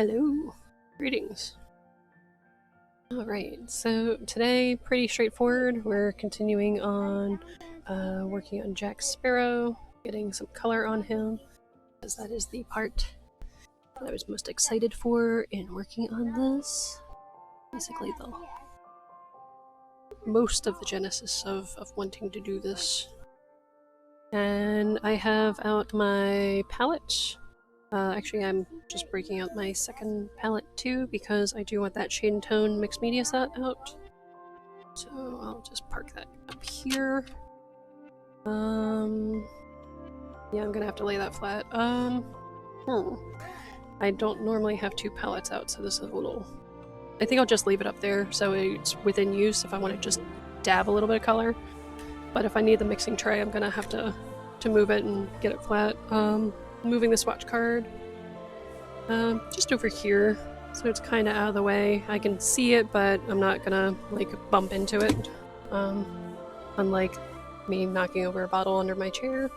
Hello, greetings. Alright, so today, pretty straightforward. We're continuing on working on Jack Sparrow, getting some color on him, because that is the part that I was most excited for in working on this. Basically, most of the genesis of wanting to do this. And I have out my palette. Actually, I'm just breaking out my second palette too because I do want that shade and tone mixed media set out. So I'll just park that up here. Yeah, I'm gonna have to lay that flat. I don't normally have two palettes out, so this is a little... I think I'll just leave it up there so it's within use if I want to just dab a little bit of color. But if I need the mixing tray, I'm gonna have to move it and get it flat. Moving the swatch card just over here, so it's kind of out of the way. I can see it, but I'm not gonna like bump into it. Unlike me knocking over a bottle under my chair.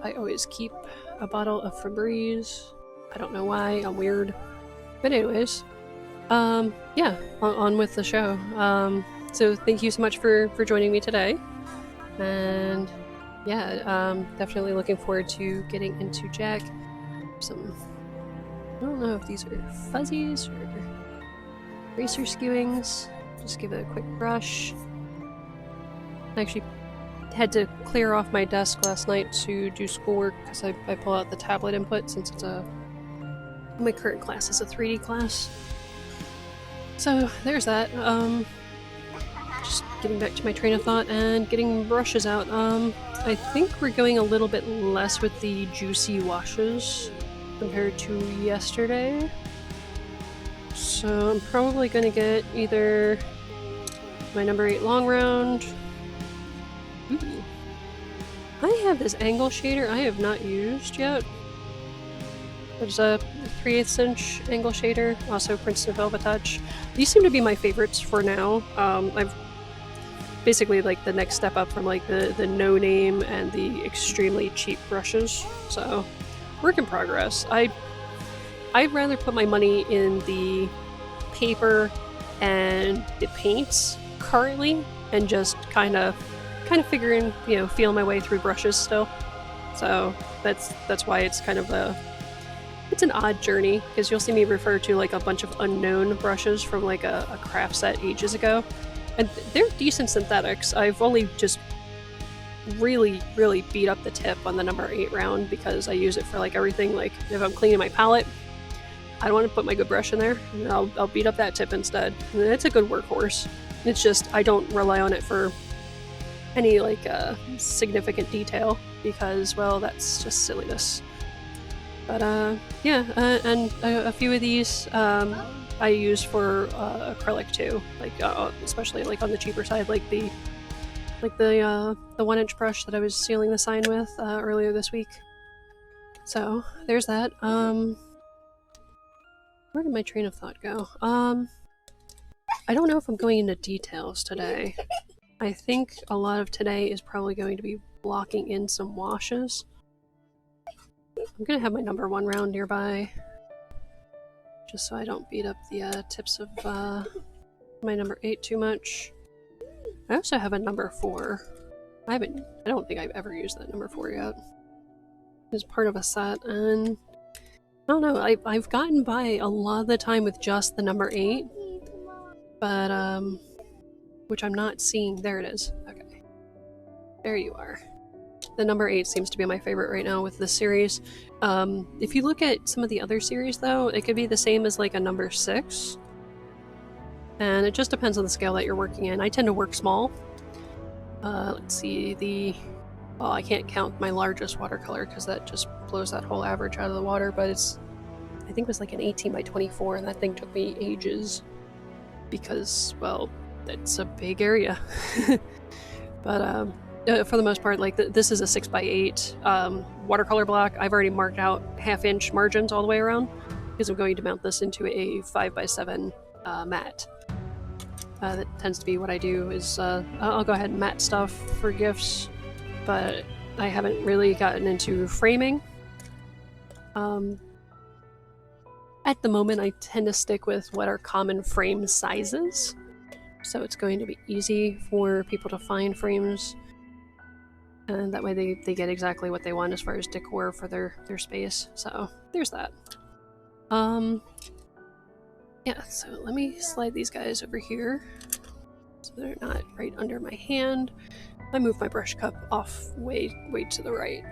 I always keep a bottle of Febreze. I don't know why, I'm weird. But anyways, yeah, on with the show. So thank you so much for joining me today. And yeah, definitely looking forward to getting into Jack. Some, I don't know if these are fuzzies or eraser skewings. Just give it a quick brush. I actually had to clear off my desk last night to do schoolwork because I pull out the tablet input since it's my current class is a 3D class. So there's that. Just getting back to my train of thought and getting brushes out. I think we're going a little bit less with the juicy washes compared to yesterday. So I'm probably going to get either my number 8 long round. Ooh. I have this angle shader I have not used yet. There's a 3/8 inch angle shader, also Princeton Velvet Touch. These seem to be my favorites for now. I've basically like the next step up from like the no-name and the extremely cheap brushes. So, work in progress. I'd rather put my money in the paper and the paints currently, and just kind of figuring, feel my way through brushes still. So that's why it's kind of it's an odd journey, because you'll see me refer to like a bunch of unknown brushes from like a craft set ages ago. And they're decent synthetics. I've only just really beat up the tip on the number 8 round because I use it for like everything. Like if I'm cleaning my palette, I don't want to put my good brush in there, and I'll beat up that tip instead. And it's a good workhorse. It's just I don't rely on it for any like significant detail because, well, that's just silliness. But yeah, and a few of these I use for acrylic too, like especially like on the cheaper side, like the 1-inch brush that I was sealing the sign with earlier this week. So there's that. Where did my train of thought go? I don't know if I'm going into details today. I think a lot of today is probably going to be blocking in some washes. I'm gonna have my number 1 round nearby, just so I don't beat up the tips of my number 8 too much. I also have a number 4. I don't think I've ever used that number 4 yet. It's part of a set, and I don't know, I've gotten by a lot of the time with just the number 8, but which I'm not seeing. There it is. Okay. There you are. The number 8 seems to be my favorite right now with this series. If you look at some of the other series though, it could be the same as like a number 6. And it just depends on the scale that you're working in. I tend to work small. Let's see, well, I can't count my largest watercolor because that just blows that whole average out of the water, but I think it was like an 18 by 24, and that thing took me ages because, well, it's a big area. But for the most part, like this is a 6 by 8 watercolor block. I've already marked out 1/2-inch margins all the way around because I'm going to mount this into a 5 by 7 matte. That tends to be what I do. Is I'll go ahead and matte stuff for gifts, but I haven't really gotten into framing. at the moment I tend to stick with what are common frame sizes. So it's going to be easy for people to find frames. And that way they get exactly what they want as far as decor for their space. So there's that. Yeah, so let me slide these guys over here so they're not right under my hand. I moved my brush cup off way to the right.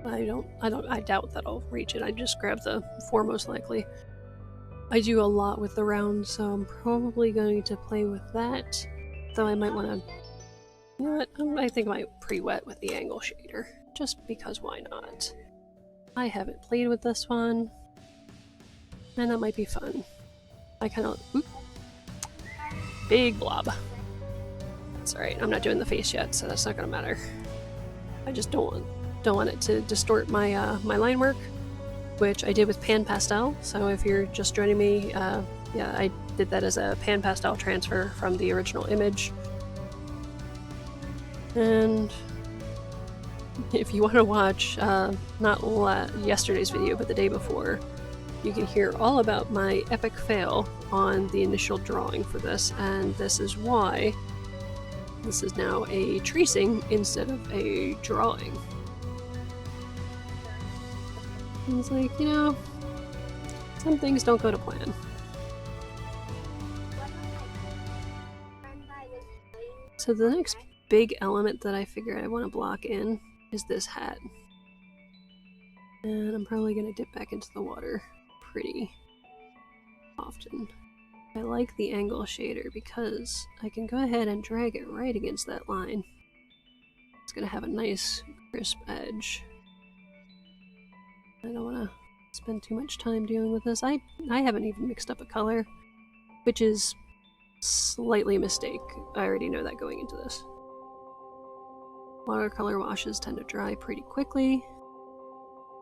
I doubt that I'll reach it. I just grabbed the foremost likely. I do a lot with the round, so I'm probably going to play with that. Though I might want to, you know what? I think I might pre-wet with the angle shader, just because why not? I haven't played with this one, and that might be fun. I kind of, big blob. It's alright, I'm not doing the face yet, so that's not gonna matter. I just don't want it to distort my my line work, which I did with PanPastel. So if you're just joining me, yeah, I did that as a PanPastel transfer from the original image. And if you want to watch, not yesterday's video, but the day before, you can hear all about my epic fail on the initial drawing for this, and this is why this is now a tracing instead of a drawing. And it's like, you know, some things don't go to plan. So the next big element that I figure I want to block in is this hat. And I'm probably going to dip back into the water pretty often. I like the angle shader because I can go ahead and drag it right against that line. It's going to have a nice crisp edge. I don't want to spend too much time dealing with this. I haven't even mixed up a color, which is slightly a mistake. I already know that going into this. Watercolor washes tend to dry pretty quickly.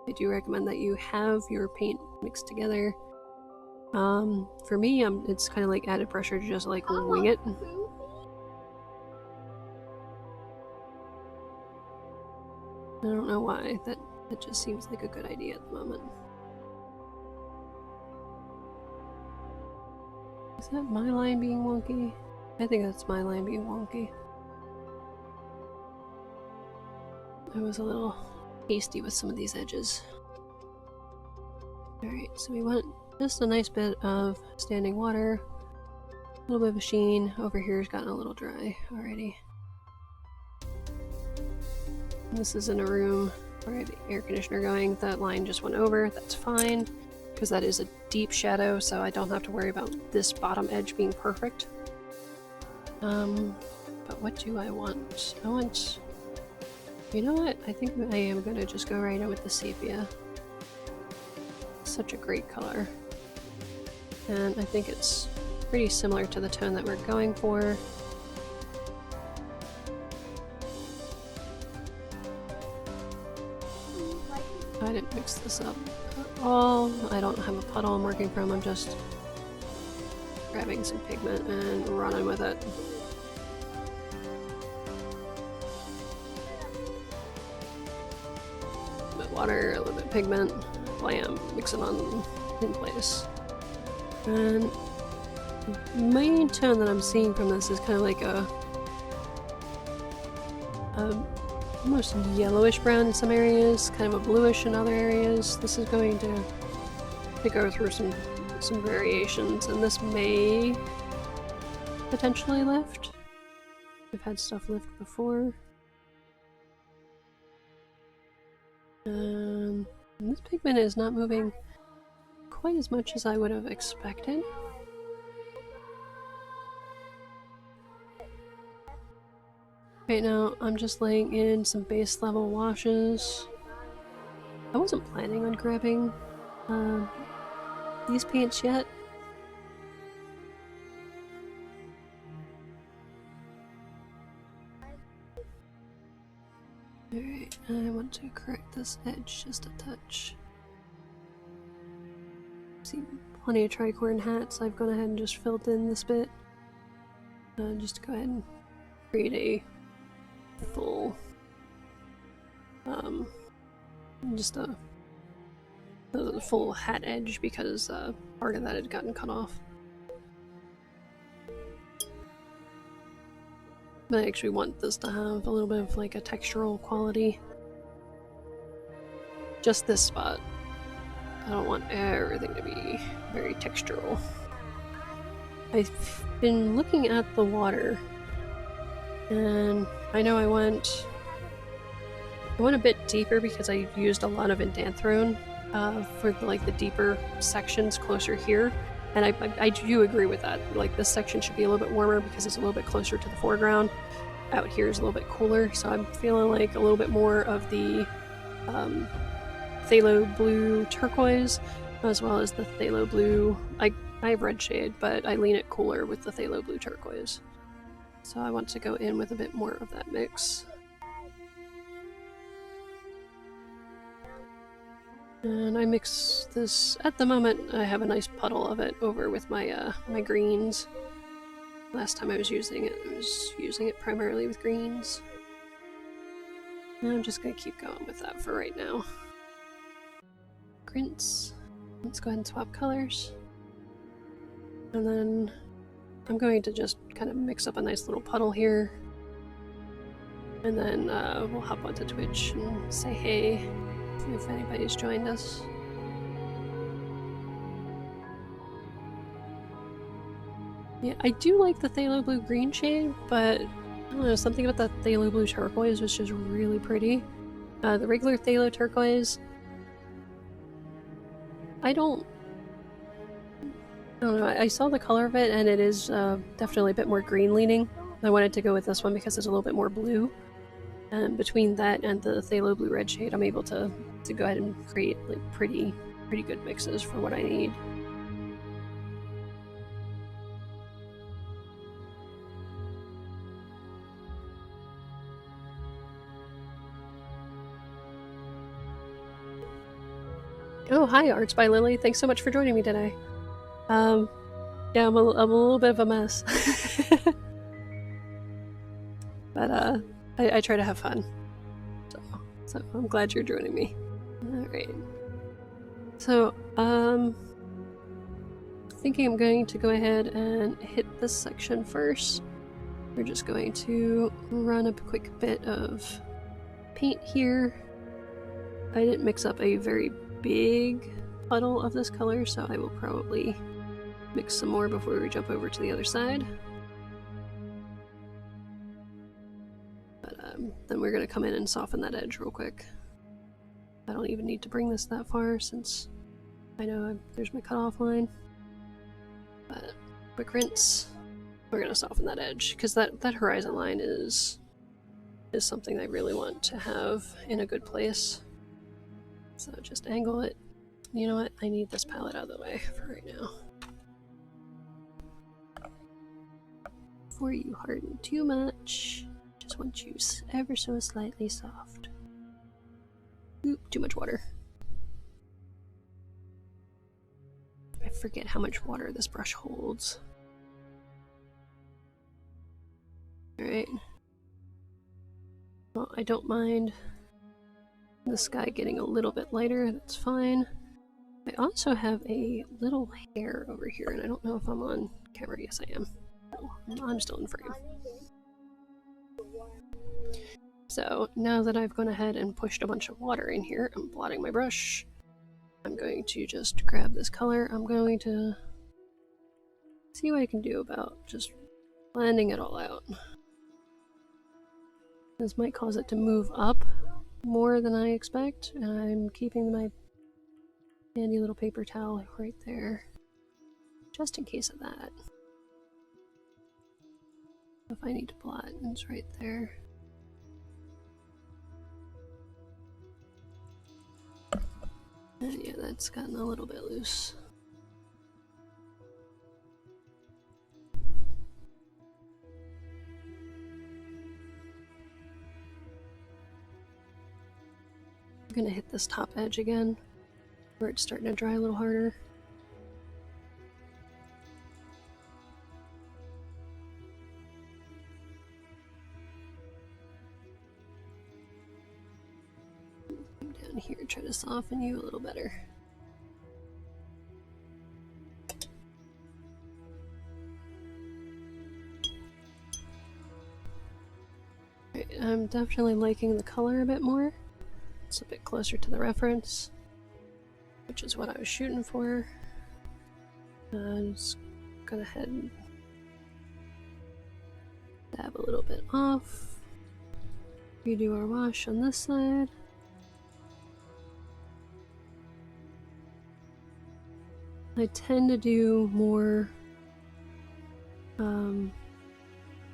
I do recommend that you have your paint mixed together. For me, it's kind of like added pressure to just like wing it. I don't know why, that just seems like a good idea at the moment. Is that my line being wonky? I think that's my line being wonky. I was a little hasty with some of these edges. Alright, so we want just a nice bit of standing water, a little bit of a sheen. Over here has gotten a little dry already. And this is in a room where I have the air conditioner going. That line just went over, that's fine, because that is a deep shadow, so I don't have to worry about this bottom edge being perfect. But what do I want? I want... You know what? I think I am going to just go right in with the sepia. Such a great color. And I think it's pretty similar to the tone that we're going for. I didn't mix this up at all. I don't have a puddle I'm working from. I'm just grabbing some pigment and running with it. A bit of water, a little bit of pigment, blam, mix it on in place. And the main tone that I'm seeing from this is kind of like a almost yellowish brown in some areas, kind of a bluish in other areas. This is going to go through some variations, and this may potentially lift. I've had stuff lift before. And this pigment is not moving quite as much as I would have expected. Right now, I'm just laying in some base level washes. I wasn't planning on grabbing these paints yet. Alright, I want to correct this edge just a touch. See plenty of tricorn hats. I've gone ahead and just filled in this bit. Just to go ahead and create a full, just a the full hat edge because part of that had gotten cut off. But I actually want this to have a little bit of like a textural quality. Just this spot. I don't want everything to be very textural. I've been looking at the water, and I know I went a bit deeper because I used a lot of indanthrone for the deeper sections closer here, and I do agree with that. Like, this section should be a little bit warmer because it's a little bit closer to the foreground. Out here is a little bit cooler, so I'm feeling like a little bit more of the phthalo blue turquoise, as well as the phthalo blue. I have red shade, but I lean it cooler with the phthalo blue turquoise. So I want to go in with a bit more of that mix. And I mix this, at the moment I have a nice puddle of it over with my my greens. Last time I was using it primarily with greens. And I'm just gonna keep going with that for right now. Rinse. Let's go ahead and swap colors. And then I'm going to just kind of mix up a nice little puddle here. And then we'll hop onto Twitch and say hey if anybody's joined us. Yeah, I do like the phthalo blue green shade, but I don't know, something about the phthalo blue turquoise was just really pretty. The regular phthalo turquoise, I don't know, I saw the color of it and it is definitely a bit more green leaning. I wanted to go with this one because it's a little bit more blue. And between that and the phthalo blue red shade, I'm able to go ahead and create like pretty good mixes for what I need. Oh, hi, Arts by Lily. Thanks so much for joining me today. Yeah, I'm a little bit of a mess. But I try to have fun. So I'm glad you're joining me. Alright. So, thinking I'm going to go ahead and hit this section first. We're just going to run up a quick bit of paint here. I didn't mix up a very big puddle of this color, so I will probably mix some more before we jump over to the other side. But then we're going to come in and soften that edge real quick. I don't even need to bring this that far since I know there's my cutoff line. But quick rinse. We're going to soften that edge because that horizon line is something I really want to have in a good place. So just angle it. You know what? I need this palette out of the way for right now. Before you harden too much, just want you ever so slightly soft. Oop, too much water. I forget how much water this brush holds. Alright. Well, I don't mind the sky getting a little bit lighter, that's fine. I also have a little hair over here, and I don't know if I'm on camera. Yes, I am. No, I'm still in frame. So now that I've gone ahead and pushed a bunch of water in here, I'm blotting my brush. I'm going to just grab this color. I'm going to see what I can do about just blending it all out. This might cause it to move up more than I expect, and I'm keeping my handy little paper towel right there, just in case of that. If I need to blot, it's right there. And yeah, that's gotten a little bit loose. I'm gonna hit this top edge again, where it's starting to dry a little harder. Come down here, try to soften you a little better. I'm definitely liking the color a bit more. It's a bit closer to the reference, which is what I was shooting for. I'm just gonna head and dab a little bit off. Redo our wash on this side. I tend to do more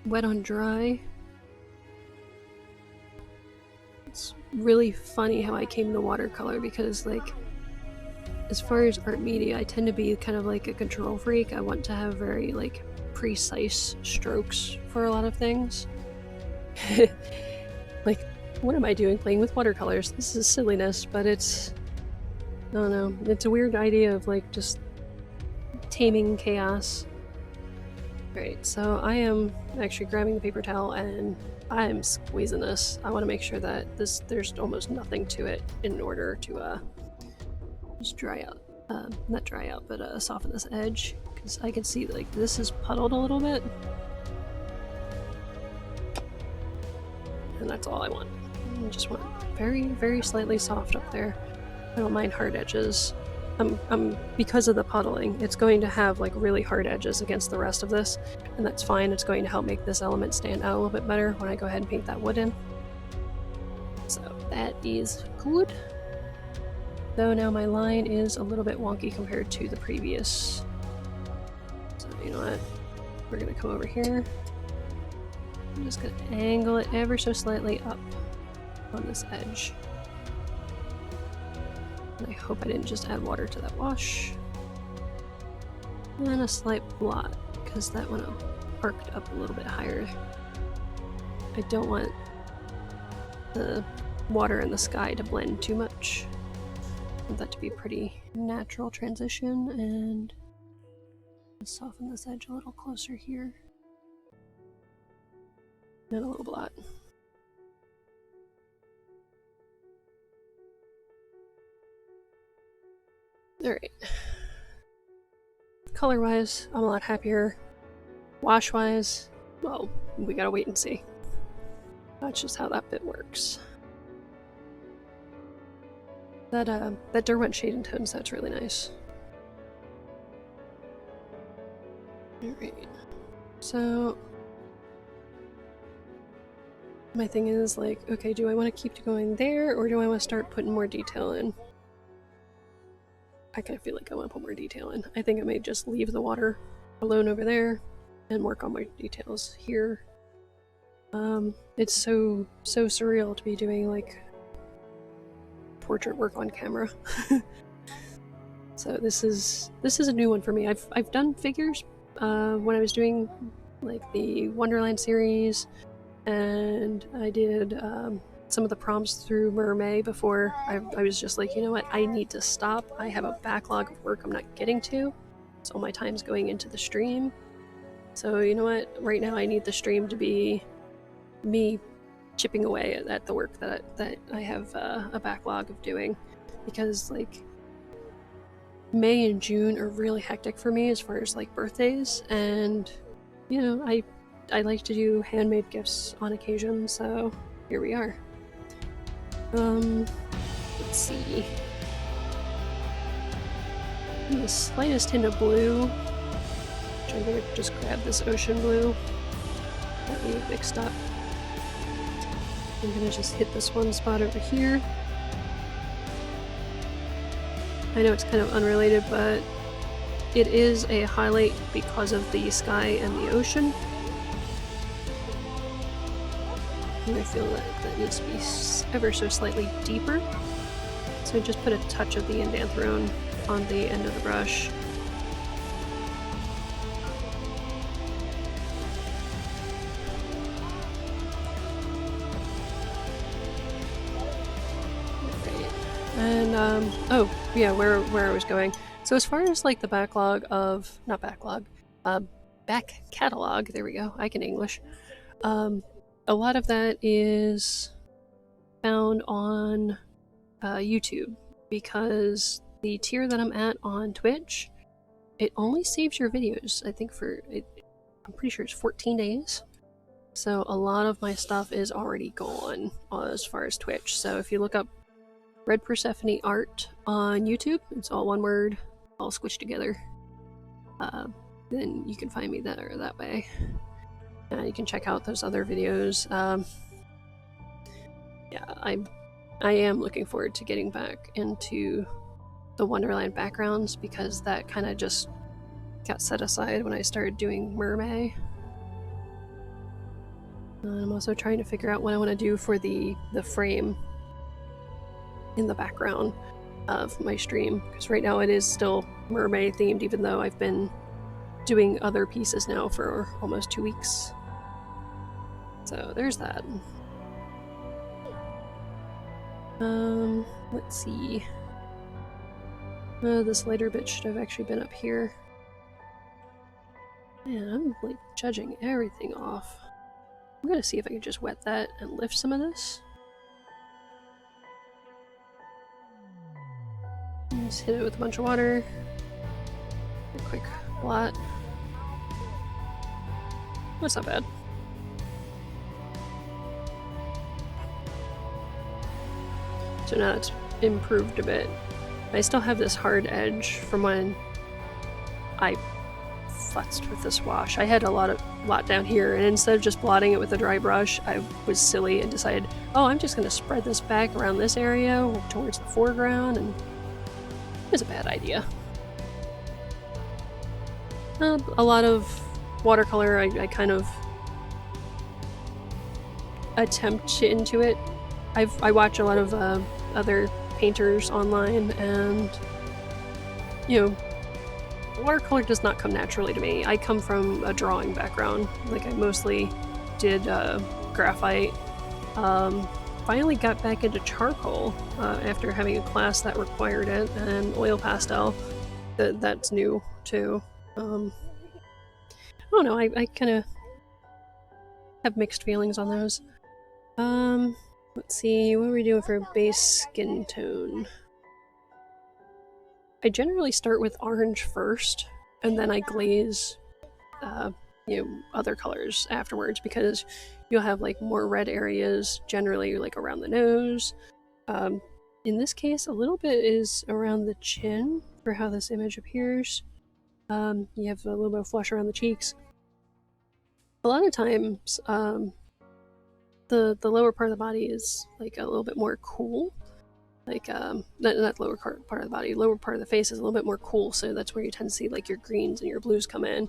wet on dry. It's really funny how I came to watercolor because, like, as far as art media, I tend to be kind of like a control freak. I want to have very, like, precise strokes for a lot of things. Like, what am I doing playing with watercolors? This is silliness, but it's... I don't know. It's a weird idea of, like, just taming chaos. Alright, so I am actually grabbing the paper towel and I'm squeezing this. I want to make sure that there's almost nothing to it in order to just dry out. Not dry out, but soften this edge. Because I can see, like, this is puddled a little bit. And that's all I want. I just want very, very slightly soft up there. I don't mind hard edges. Because of the puddling, it's going to have, like, really hard edges against the rest of this, and that's fine. It's going to help make this element stand out a little bit better when I go ahead and paint that wood in. So that is good. Though now my line is a little bit wonky compared to the previous. So you know what? We're gonna come over here. I'm just gonna angle it ever so slightly up on this edge. And I hope I didn't just add water to that wash. And a slight blot, because that one arced up a little bit higher. I don't want the water and the sky to blend too much. I want that to be a pretty natural transition, and soften this edge a little closer here. And a little blot. Alright. Color-wise, I'm a lot happier. Wash-wise, well, we gotta wait and see. That's just how that bit works. That Derwent shade and tones, that's really nice. Alright. So my thing is, like, okay, do I want to keep going there, or do I want to start putting more detail in? I kind of feel like I want to put more detail in. I think I may just leave the water alone over there and work on my details here. It's so surreal to be doing, like, portrait work on camera. So this is a new one for me. I've done figures when I was doing, like, the Wonderland series, and I did some of the prompts through MerMay before. I was just like, you know what, I need to stop. I have a backlog of work I'm not getting to, so all my time's going into the stream. So you know what, right now I need the stream to be me chipping away at the work that I have a backlog of doing, because, like, May and June are really hectic for me as far as, like, birthdays, and you know, I like to do handmade gifts on occasion, so here we are. Let's see. The slightest hint of blue, which I'm gonna just grab this ocean blue that we mixed up. I'm gonna just hit this one spot over here. I know it's kind of unrelated, but it is a highlight because of the sky and the ocean. And I feel that that needs to be ever so slightly deeper. So I just put a touch of the indanthrone on the end of the brush. And oh yeah, where I was going. So as far as, like, the backlog of, not backlog, back catalog, there we go, I can English. A lot of that is found on YouTube, because the tier that I'm at on Twitch, it only saves your videos, I think, for, I'm pretty sure it's 14 days. So a lot of my stuff is already gone as far as Twitch. So if you look up Red Persephone Art on YouTube, it's all one word, all squished together. Then you can find me there that way. You can check out those other videos. Yeah, I am looking forward to getting back into the Wonderland backgrounds because that kind of just got set aside when I started doing MerMay. I'm also trying to figure out what I want to do for the frame in the background of my stream, because right now it is still MerMay themed, even though I've been doing other pieces now for almost 2 weeks. So there's that. Let's see. This later bit should have actually been up here. Man, I'm like judging everything off. I'm gonna see if I can just wet that and lift some of this. Just hit it with a bunch of water. A quick blot. That's not bad. So now it's improved a bit. I still have this hard edge from when I futzed with this wash. I had a lot down here, and instead of just blotting it with a dry brush, I was silly and decided, oh, I'm just going to spread this back around this area towards the foreground, and it was a bad idea. A lot of watercolor, I kind of attempt into it. I watch a lot of other painters online, and you know, watercolor does not come naturally to me. I come from a drawing background. Like, I mostly did graphite. Finally got back into charcoal after having a class that required it, and oil pastel. That's new too. I don't know, I kind of have mixed feelings on those. Let's see, what are we doing for a base skin tone? I generally start with orange first, and then I glaze, other colors afterwards, because you'll have like more red areas generally like around the nose. In this case, a little bit is around the chin for how this image appears. You have a little bit of flush around the cheeks. A lot of times, the lower part of the body is like a little bit more cool. Like, not lower part of the body, lower part of the face is a little bit more cool, so that's where you tend to see like your greens and your blues come in,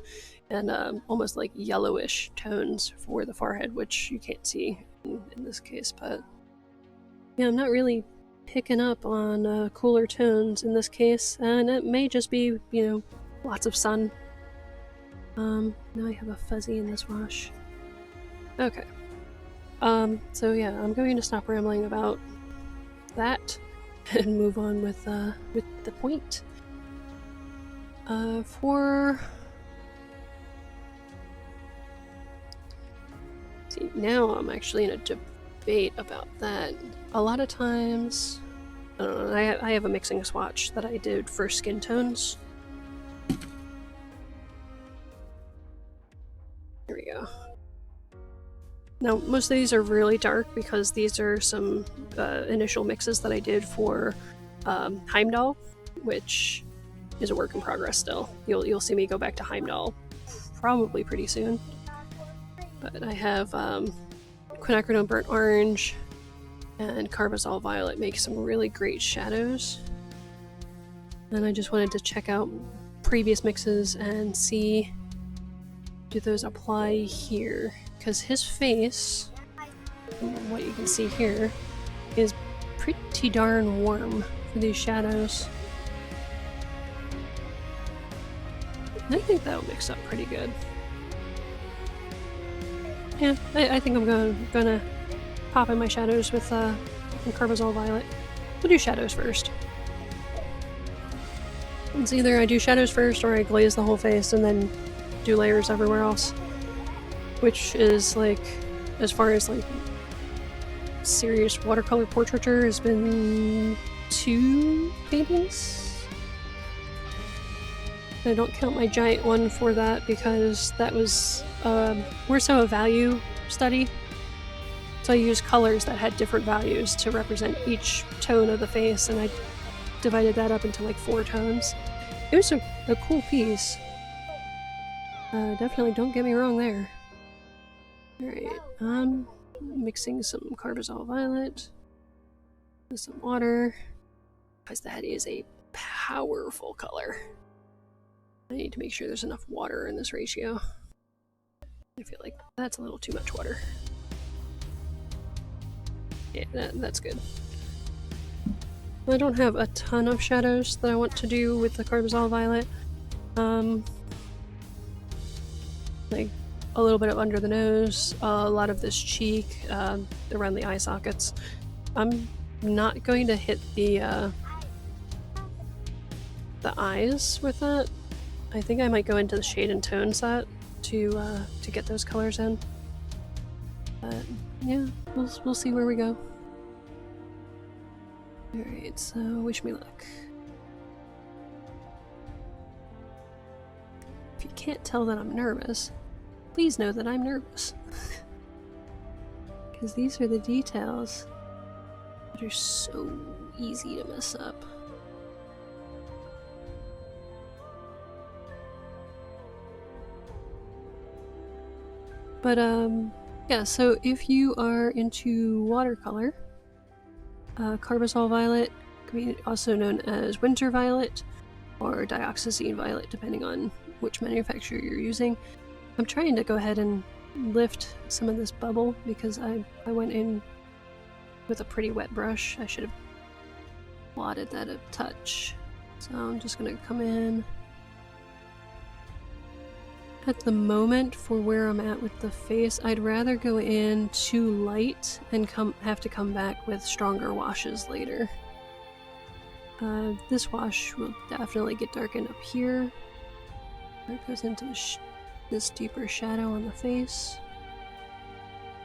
and almost like yellowish tones for the forehead, which you can't see in this case. But yeah, I'm not really picking up on cooler tones in this case, and it may just be, lots of sun. Now I have a fuzzy in this wash. Okay. So yeah, I'm going to stop rambling about that and move on with the point. See, now I'm actually in a debate about that. A lot of times, I don't know, I have a mixing swatch that I did for skin tones. Here we go. Now, most of these are really dark because these are some initial mixes that I did for Heimdall, which is a work in progress still. You'll see me go back to Heimdall probably pretty soon. But I have quinacridone burnt orange and carbazole violet make some really great shadows. And I just wanted to check out previous mixes and see, do those apply here? Because his face, from what you can see here, is pretty darn warm for these shadows. And I think that'll mix up pretty good. Yeah, I think I'm gonna pop in my shadows with some carbazole violet. We'll do shadows first. It's either I do shadows first or I glaze the whole face and then do layers everywhere else. Which is, like, as far as like serious watercolor portraiture, has been 2 paintings. I don't count my giant one for that because that was more so a value study. So I used colors that had different values to represent each tone of the face, and I divided that up into like 4 tones. It was a cool piece. Definitely don't get me wrong there. Alright, mixing some Carbazole Violet with some water, because that is a powerful color. I need to make sure there's enough water in this ratio. I feel like that's a little too much water. Yeah, that's good. I don't have a ton of shadows that I want to do with the Carbazole Violet. Like a little bit of under the nose, a lot of this cheek, around the eye sockets. I'm not going to hit the eyes with that. I think I might go into the shade and tone set to get those colors in. But yeah, we'll see where we go. Alright, so wish me luck. If you can't tell that I'm nervous, please know that I'm nervous. Because these are the details that are so easy to mess up. But yeah, so if you are into watercolor, Carbazole Violet can be also known as Winter Violet or Dioxazine Violet, depending on which manufacturer you're using. I'm trying to go ahead and lift some of this bubble because I went in with a pretty wet brush. I should have blotted that a touch. So I'm just gonna come in. At the moment, for where I'm at with the face, I'd rather go in too light and have to come back with stronger washes later. This wash will definitely get darkened up here. Where it goes into this deeper shadow on the face.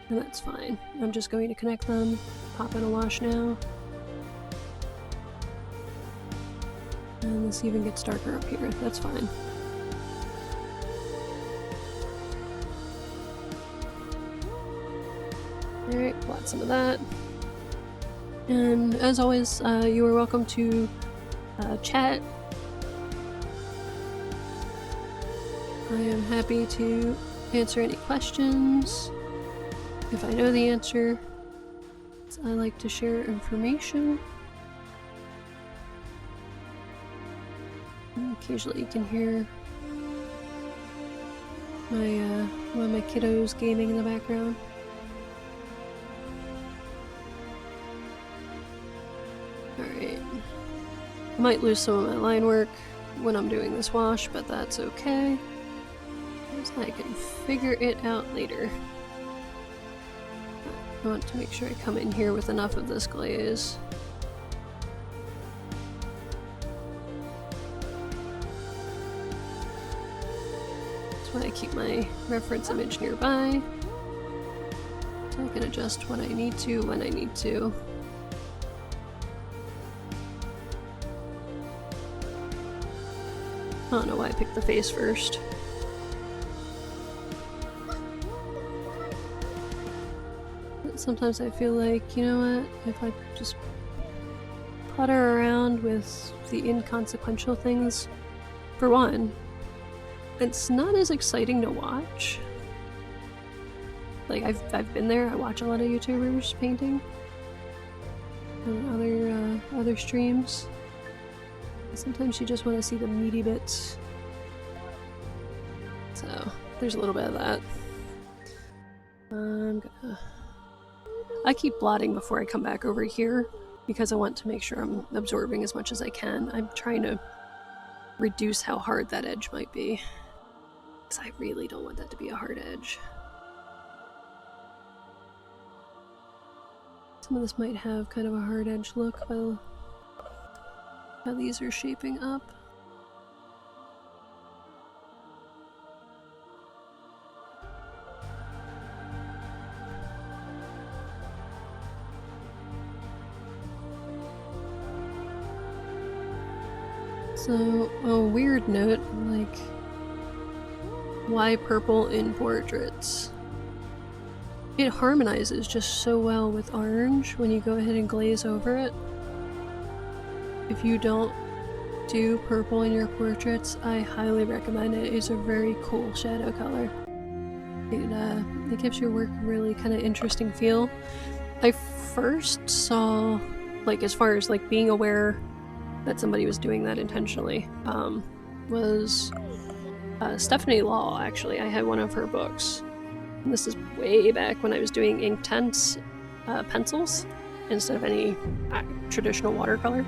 And that's fine. I'm just going to connect them, pop in a wash now. And this even gets darker up here. That's fine. Alright, blot some of that. And as always, you are welcome to chat. I am happy to answer any questions if I know the answer. I like to share information. And occasionally you can hear one of my kiddos gaming in the background. Alright. I might lose some of my line work when I'm doing this wash, but that's okay. Because I can figure it out later. I want to make sure I come in here with enough of this glaze. That's why I keep my reference image nearby. So I can adjust what I need to when I need to. I don't know why I picked the face first. But sometimes I feel like, you know what, if I just putter around with the inconsequential things, for one, it's not as exciting to watch. Like, I've been there, I watch a lot of YouTubers painting, and other streams. Sometimes you just want to see the meaty bits. So, there's a little bit of that. I keep blotting before I come back over here because I want to make sure I'm absorbing as much as I can. I'm trying to reduce how hard that edge might be, because I really don't want that to be a hard edge. Some of this might have kind of a hard edge look while how these are shaping up. So, a weird note, like, why purple in portraits? It harmonizes just so well with orange when you go ahead and glaze over it. If you don't do purple in your portraits, I highly recommend it. It's a very cool shadow color. It gives your work a really kind of interesting feel. I first saw, like, as far as like being aware that somebody was doing that intentionally, was Stephanie Law. Actually, I had one of her books. And this is way back when I was doing Inktense pencils instead of any traditional watercolor.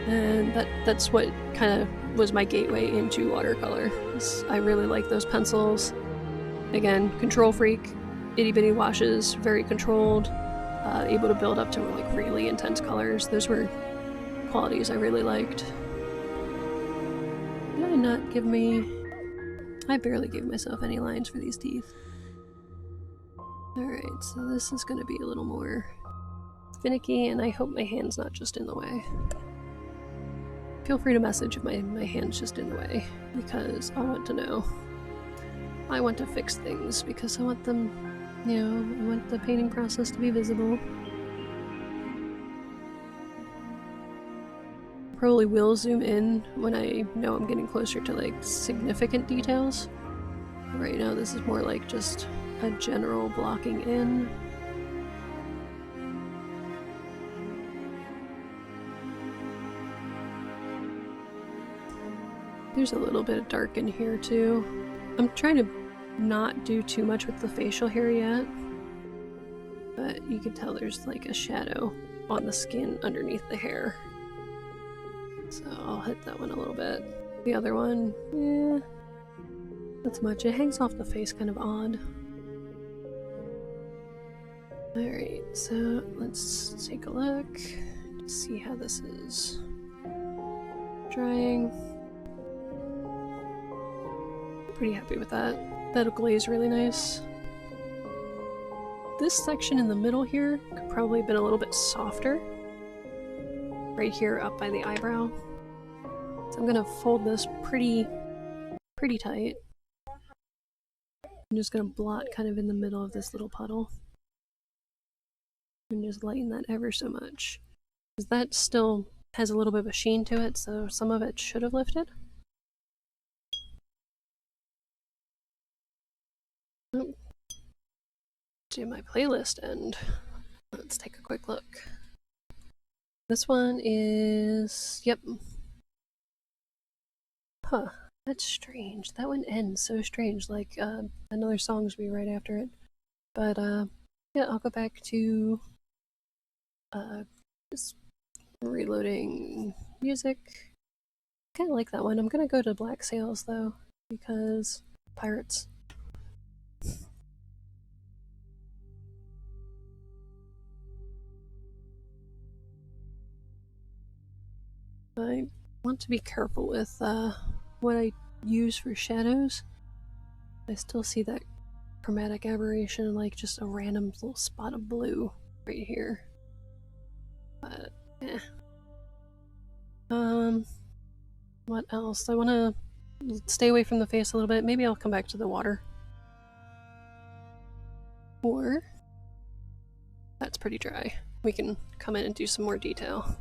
And that's what kind of was my gateway into watercolor. I really like those pencils. Again, control freak, itty bitty washes, very controlled, able to build up to like really intense colors. Those were qualities I really liked. Did I not give me... I barely gave myself any lines for these teeth. Alright, so this is going to be a little more finicky, and I hope my hand's not just in the way. Feel free to message if my hand's just in the way, because I want to know. I want to fix things, because I want them, you know, I want the painting process to be visible. Probably will zoom in when I know I'm getting closer to like significant details. Right now this is more like just a general blocking in. There's a little bit of dark in here too. I'm trying to not do too much with the facial hair yet, but you can tell there's like a shadow on the skin underneath the hair. So I'll hit that one a little bit. The other one, yeah, not so much. It hangs off the face kind of odd. Alright, so let's take a look to see how this is drying. Pretty happy with that. That'll glaze really nice. This section in the middle here could probably have been a little bit softer. Right here up by the eyebrow. So I'm gonna fold this pretty tight. I'm just gonna blot kind of in the middle of this little puddle. And just lighten that ever so much. Because that still has a little bit of a sheen to it, so some of it should have lifted. Oh. Do my playlist end. Let's take a quick look. This one is... yep. Huh. That's strange. That one ends so strange, like another song's be right after it. But yeah, I'll go back to just reloading music. Kinda like that one. I'm gonna go to Black Sails though, because pirates. I want to be careful with what I use for shadows. I still see that chromatic aberration, like just a random little spot of blue right here. But, yeah. What else? I want to stay away from the face a little bit. Maybe I'll come back to the water. Or, that's pretty dry. We can come in and do some more detail.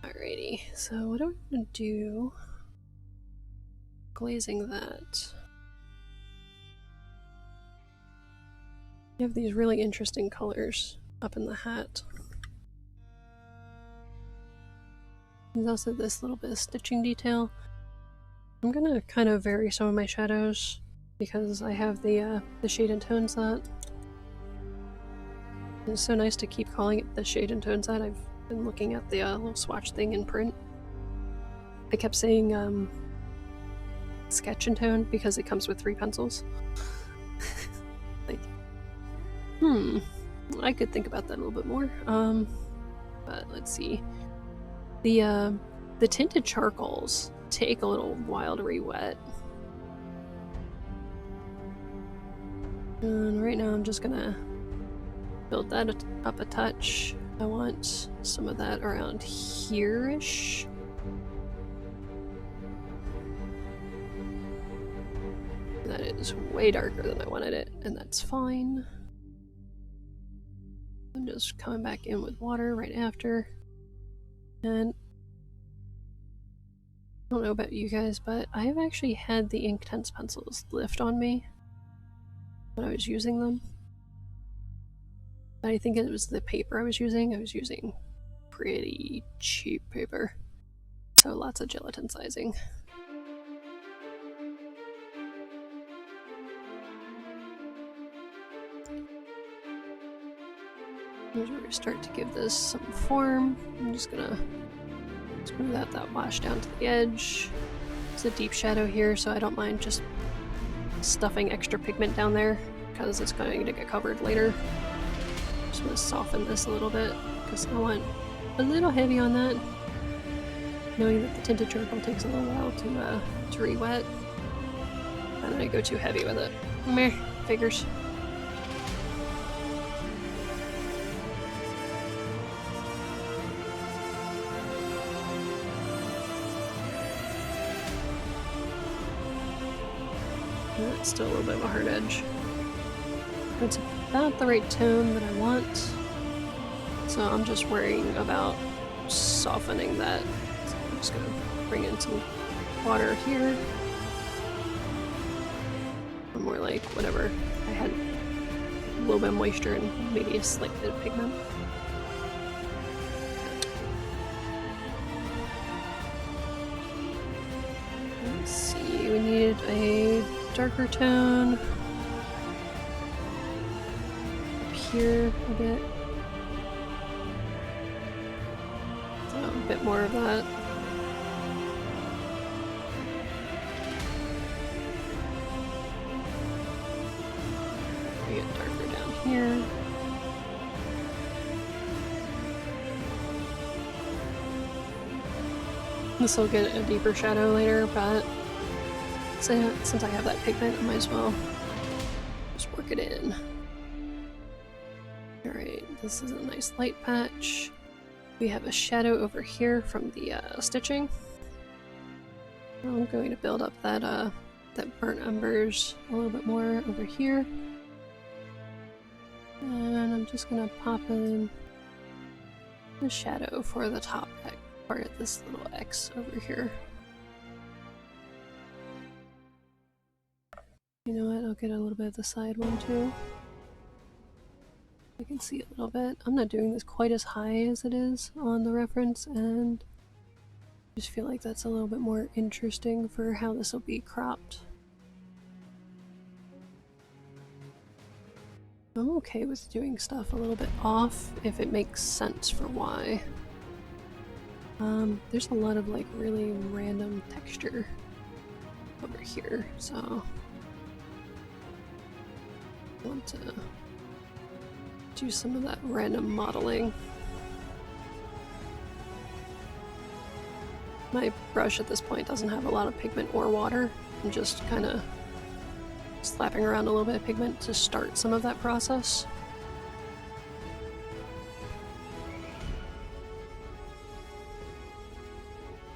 Alrighty, so what are we gonna do? Glazing that. You have these really interesting colors up in the hat. There's also this little bit of stitching detail. I'm gonna kind of vary some of my shadows because I have the shade and tone set. It's so nice to keep calling it the shade and tone set. I've been looking at the little swatch thing in print. I kept saying sketch and tone because it comes with 3 pencils. Like, I could think about that a little bit more. But let's see. The tinted charcoals take a little while to re-wet. And right now I'm just gonna build that up a touch I want some of that around here-ish. That is way darker than I wanted it, and that's fine. I'm just coming back in with water right after. And I don't know about you guys, but I've actually had the Inktense pencils lift on me when I was using them. But I think it was the paper I was using. I was using pretty cheap paper. So lots of gelatin sizing. Here's where we start to give this some form. I'm just gonna smooth out that wash down to the edge. It's a deep shadow here, so I don't mind just stuffing extra pigment down there because it's going to get covered later. Just want to soften this a little bit because I want a little heavy on that, knowing that the tinted charcoal takes a little while to re-wet. And then I go too heavy with it. Meh, figures. It's still a little bit of a hard edge. It's about the right tone that I want, so I'm just worrying about softening that. So I'm just gonna bring in some water here. Or more like whatever. I had a little bit of moisture and maybe a slight bit of pigment. Let's see, we need a darker tone up here a bit. So a bit more of that. Bring it darker down here. This will get a deeper shadow later, but since I have that pigment, I might as well just work it in. Alright, this is a nice light patch. We have a shadow over here from the stitching. I'm going to build up that burnt embers a little bit more over here. And I'm just going to pop in the shadow for the top part of this little X over here. You know what, I'll get a little bit of the side one too. I can see a little bit. I'm not doing this quite as high as it is on the reference, and I just feel like that's a little bit more interesting for how this will be cropped. I'm okay with doing stuff a little bit off if it makes sense for why. There's a lot of like really random texture over here, so I want to do some of that random modeling. My brush at this point doesn't have a lot of pigment or water. I'm just kind of slapping around a little bit of pigment to start some of that process.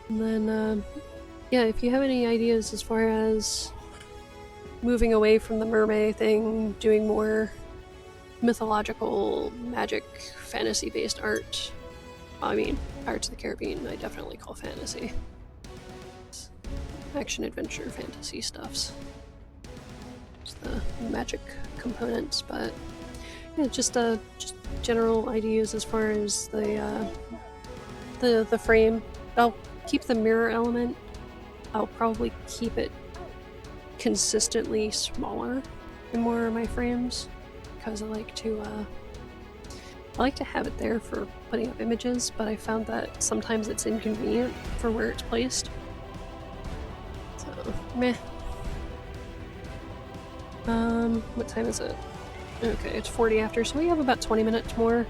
And then, yeah, if you have any ideas as far as moving away from the MerMay thing, doing more mythological, magic, fantasy-based art. I mean, Pirates of the Caribbean, I definitely call fantasy. It's action, adventure, fantasy stuffs. Just the magic components, but yeah, just general ideas as far as the frame. I'll keep the mirror element. I'll probably keep it consistently smaller in more of my frames because I like to have it there for putting up images, but I found that sometimes it's inconvenient for where it's placed. So, meh. What time is it? Okay, it's 40 after, so we have about 20 minutes more.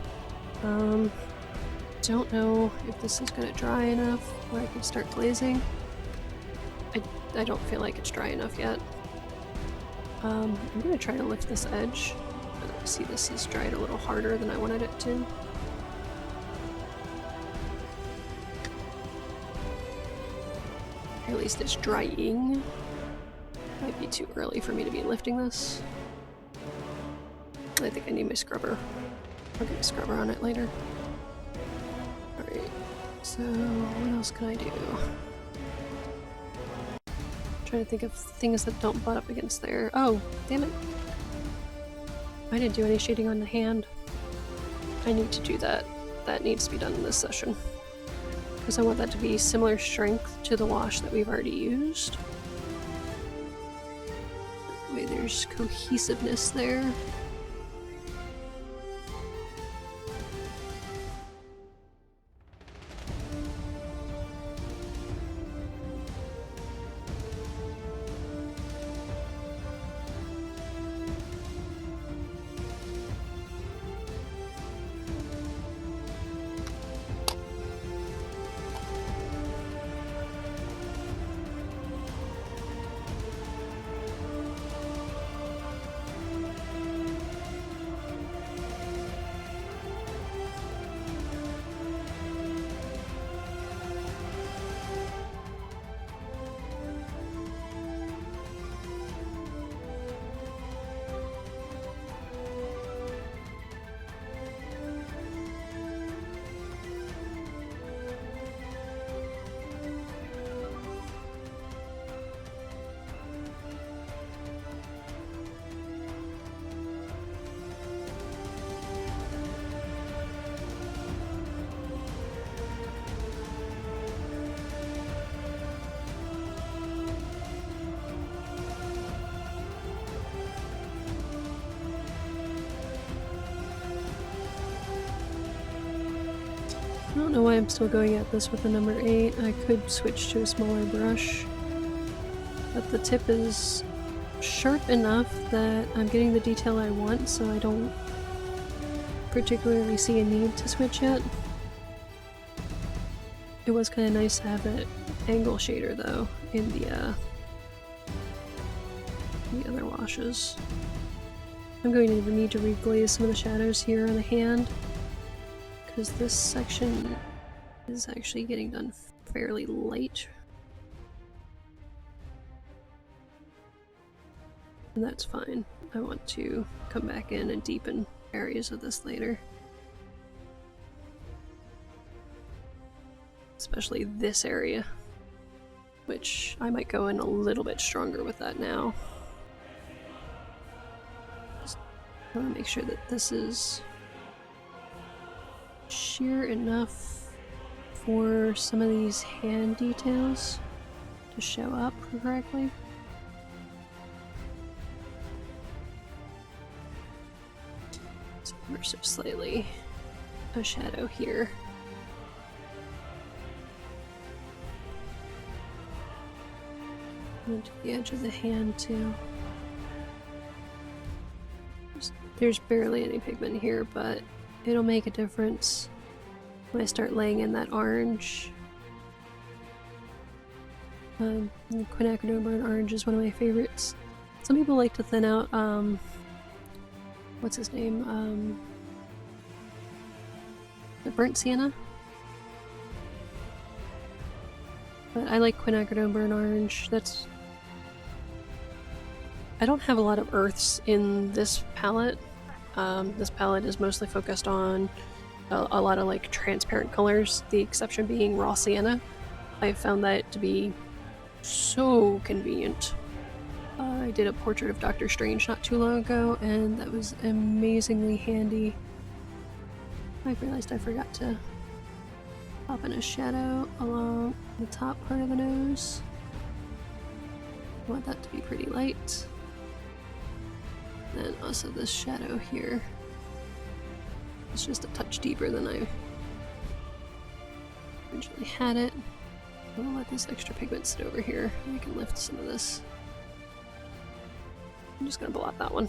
Don't know if this is gonna dry enough where I can start glazing. I don't feel like it's dry enough yet. I'm gonna try to lift this edge. See, this is dried a little harder than I wanted it to. least it's drying. Might be too early for me to be lifting this. I think I need my scrubber. I'll get a scrubber on it later. Alright, so what else can I do? Trying to think of things that don't butt up against there. Oh, damn it. I didn't do any shading on the hand. I need to do that. That needs to be done in this session. Because I want that to be similar strength to the wash that we've already used. That way there's cohesiveness there. I don't know why I'm still going at this with the number 8. I could switch to a smaller brush, but the tip is sharp enough that I'm getting the detail I want, so I don't particularly see a need to switch yet. It was kind of nice to have that angle shader though in the other washes. I'm going to need to reglaze some of the shadows here on the hand, because this section is actually getting done fairly light. And that's fine. I want to come back in and deepen areas of this later. Especially this area, which I might go in a little bit stronger with that now. Just want to make sure that this is sheer enough for some of these hand details to show up correctly. So ever so slightly a shadow here. And to the edge of the hand too. There's barely any pigment here, but it'll make a difference when I start laying in that orange. Quinacridone burnt orange is one of my favorites. Some people like to thin out, what's his name? The burnt sienna? But I like quinacridone burnt orange. That's... I don't have a lot of earths in this palette. This palette is mostly focused on a lot of like transparent colors, the exception being raw sienna. I found that to be so convenient. I did a portrait of Doctor Strange not too long ago, and that was amazingly handy. I realized I forgot to pop in a shadow along the top part of the nose. I want that to be pretty light. And also this shadow here. It's just a touch deeper than I originally had it. I'll let this extra pigment sit over here. I can lift some of this. I'm just gonna blot that one.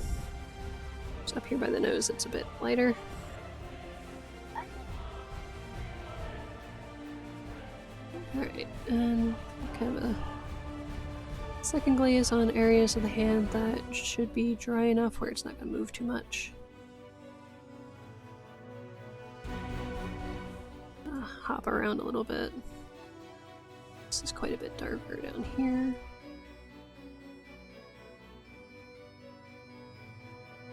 Just up here by the nose, it's a bit lighter. Alright, and kind of a second glaze on areas of the hand that should be dry enough where it's not going to move too much. Hop around a little bit. This is quite a bit darker down here.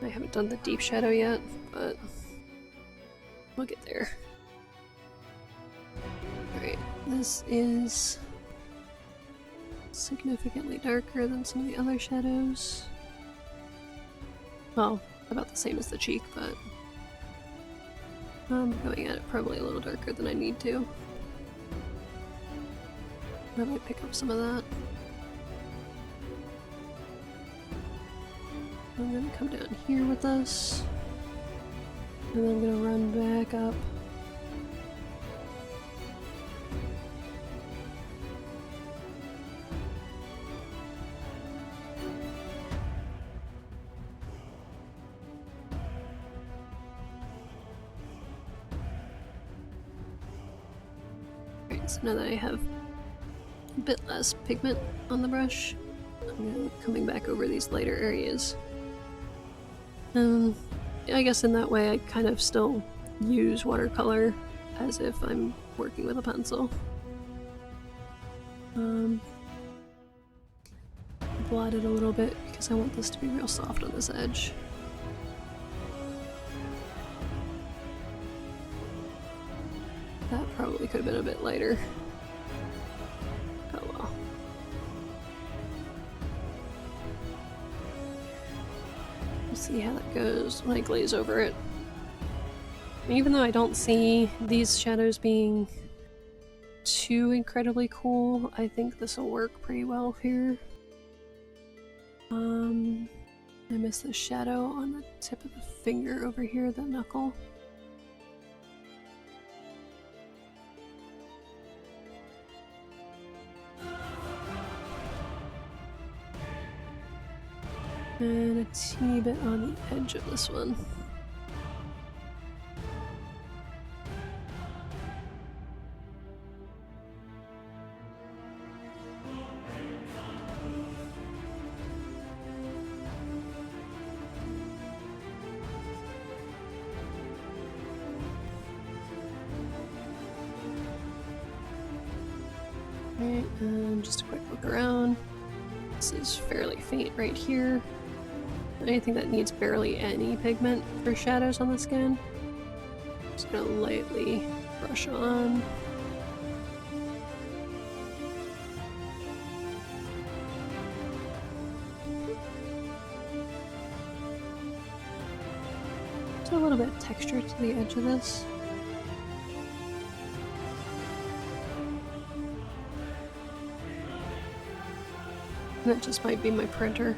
I haven't done the deep shadow yet, but we'll get there. Alright, this is significantly darker than some of the other shadows. Well, about the same as the cheek, but I'm going at it probably a little darker than I need to. I might pick up some of that. I'm gonna come down here with this, and then I'm gonna run back up. Alright, so now that I have a bit less pigment on the brush, I'm coming back over these lighter areas. I guess in that way I kind of still use watercolor as if I'm working with a pencil. Blot it a little bit because I want this to be real soft on this edge. That probably could have been a bit lighter. Oh well. See how that goes when I glaze over it. Even though I don't see these shadows being too incredibly cool, I think this will work pretty well here. I missed the shadow on the tip of the finger over here, the knuckle. And a teeny bit on the edge of this one. Alright, just a quick look around. This is fairly faint right here. Anything that needs barely any pigment for shadows on the skin, just gonna lightly brush on. Just a little bit of texture to the edge of this. And that just might be my printer.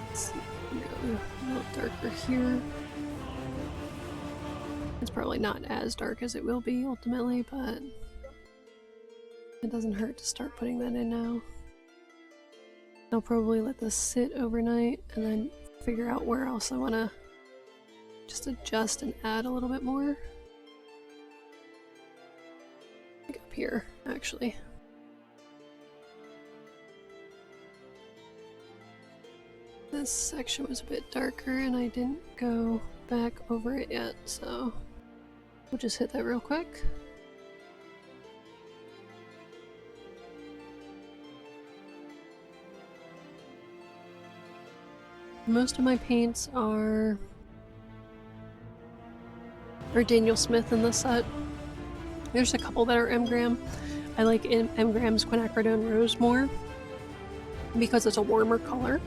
Let's see, go a little darker here. It's probably not as dark as it will be ultimately, but it doesn't hurt to start putting that in now. I'll probably let this sit overnight and then figure out where else I want to just adjust and add a little bit more. I think up here, actually. This section was a bit darker and I didn't go back over it yet, so we'll just hit that real quick. Most of my paints are Daniel Smith in this set. There's a couple that are M-Gram. I like M-Gram's Quinacridone Rose more because it's a warmer color.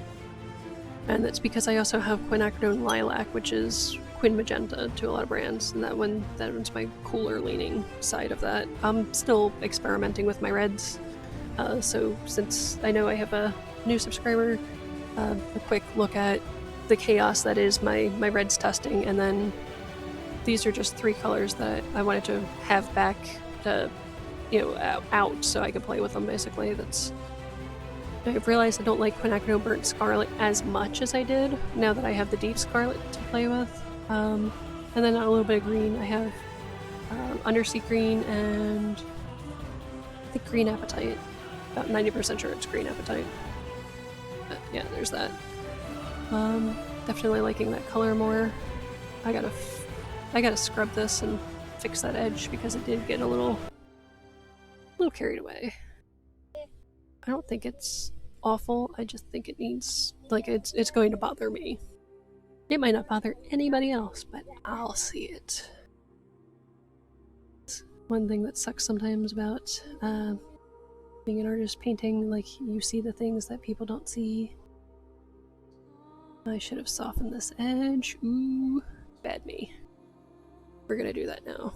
And that's because I also have Quinacridone Lilac, which is Quin Magenta to a lot of brands, and that one's my cooler leaning side of that. I'm still experimenting with my reds, so since I know I have a new subscriber, a quick look at the chaos that is my reds testing, and then these are just 3 colors that I wanted to have back to, out so I could play with them basically. I've realized I don't like Quinacridone Burnt Scarlet as much as I did now that I have the Deep Scarlet to play with. And then a little bit of green. I have Undersea Green and I think Green Apatite. About 90% sure it's Green Apatite. But yeah, there's that. Definitely liking that color more. I gotta scrub this and fix that edge because it did get a little carried away. I don't think it's awful. I just think it needs, like, it's going to bother me. It might not bother anybody else, but I'll see it. One thing that sucks sometimes about being an artist painting, like, you see the things that people don't see. I should have softened this edge. Ooh, bad me. We're gonna do that now.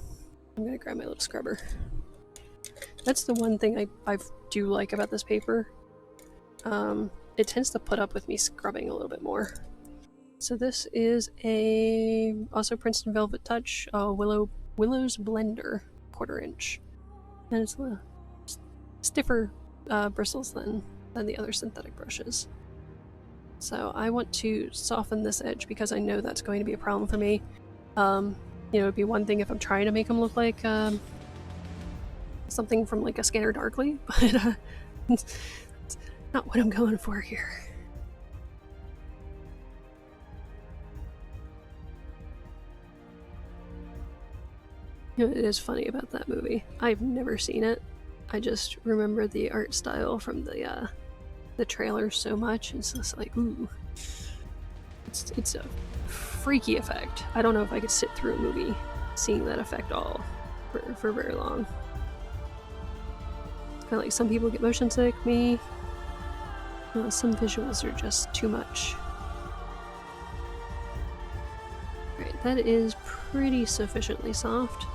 I'm gonna grab my little scrubber. That's the one thing I do like about this paper. It tends to put up with me scrubbing a little bit more. So this is also Princeton Velvet Touch Willow's Blender 1/4 inch, and it's a little stiffer bristles than the other synthetic brushes. So I want to soften this edge because I know that's going to be a problem for me. You know, it'd be one thing if I'm trying to make them look like something from like a Scanner Darkly, but it's not what I'm going for here. You know, it is funny about that movie. I've never seen it. I just remember the art style from the trailer so much. It's just like, ooh. It's a freaky effect. I don't know if I could sit through a movie seeing that effect all for very long. It's kind of like some people get motion sick. Me, some visuals are just too much. Alright, that is pretty sufficiently soft.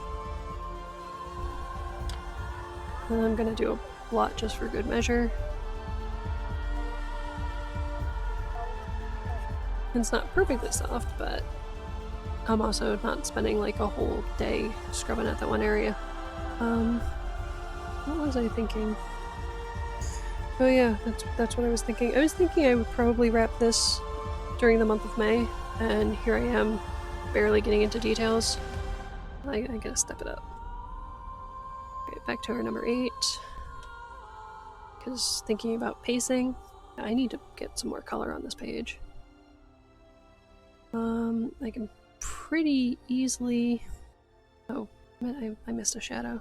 And I'm gonna do a blot just for good measure. It's not perfectly soft, but I'm also not spending like a whole day scrubbing at that one area. What was I thinking? Oh yeah, that's what I was thinking. I was thinking I would probably wrap this during the month of May, and here I am barely getting into details. I gotta step it up. Right, back to our number 8. Because thinking about pacing, I need to get some more color on this page. I can pretty easily... Oh, I missed a shadow.